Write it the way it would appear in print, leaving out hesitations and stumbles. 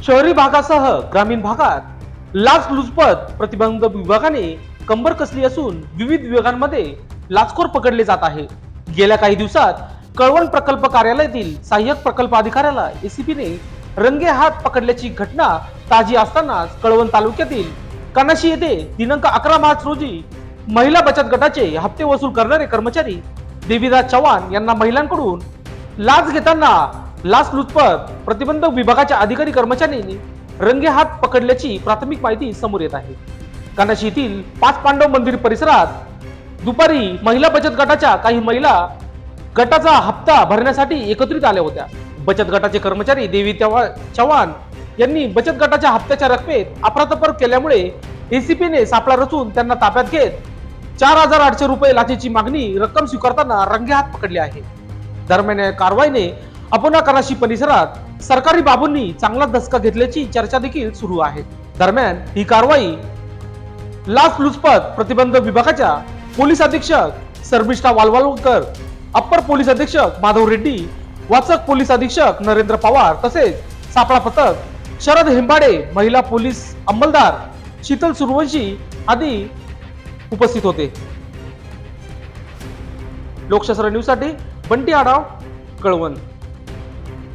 शहरी भागासह ग्रामीण भागात लाचलुचपत प्रतिबंध विभागाने कंबर कसली असून विविध विभागांमध्ये लाचखोर पकडले जात आहे। गेल्या काही दिवसात कळवण प्रकल्प कार्यालयातील सहाय्यक प्रकल्प अधिकाऱ्याला एसीपीने रंगे हात पकडल्याची घटना ताजी असतानाच कळवण तालुक्यातील कानाशी येथे दिनांक 11 मार्च रोजी महिला बचत गटाचे हप्ते वसूल करणारे कर्मचारी देवीदास चव्हाण यांना महिलांकडून लाच घेताना लाचलुचपत प्रतिबंध विभागाच्या अधिकारी कर्मचाऱ्यांनी रंगे हात पकडल्याची प्राथमिक माहिती समोर येत आहे। कानाशी येथील 5 पांडव मंदिर परिसरात दुपारी महिला बचत गटाच्या काही महिला गटाचा हप्ता भरण्यासाठी एकत्रित आल्या होत्या। बचत गटाचे कर्मचारी देवी चव्हाण यांनी बचत गटाच्या हप्त्याच्या रकमेत अफरातफर केल्यामुळे एसीपीने सापळा रचून त्यांना ताब्यात घेत 4800 रुपये लाचेची मागणी रक्कम स्वीकारताना रंगे हात पकडले आहे। दरम्यान या कारवाईने अपोना कानाशी परिसरात सरकारी बाबूंनी चांगला धसका घेतल्याची चर्चा देखील सुरू आहे। दरम्यान ही कारवाई लाचलुचपत प्रतिबंध विभागाच्या पोलीस अधीक्षक शर्मिष्ठा वालवालकर, अप्पर पोलीस अधीक्षक माधव रेड्डी, वाचक पोलीस अधीक्षक नरेंद्र पवार तसेच सापळा पथक शरद हेंबाडे, महिला पोलीस अंमलदार शीतल सूर्यवंशी आदी उपस्थित होते। लोकशास्त्र न्यूज साठी बंटी आढाव, कळवण।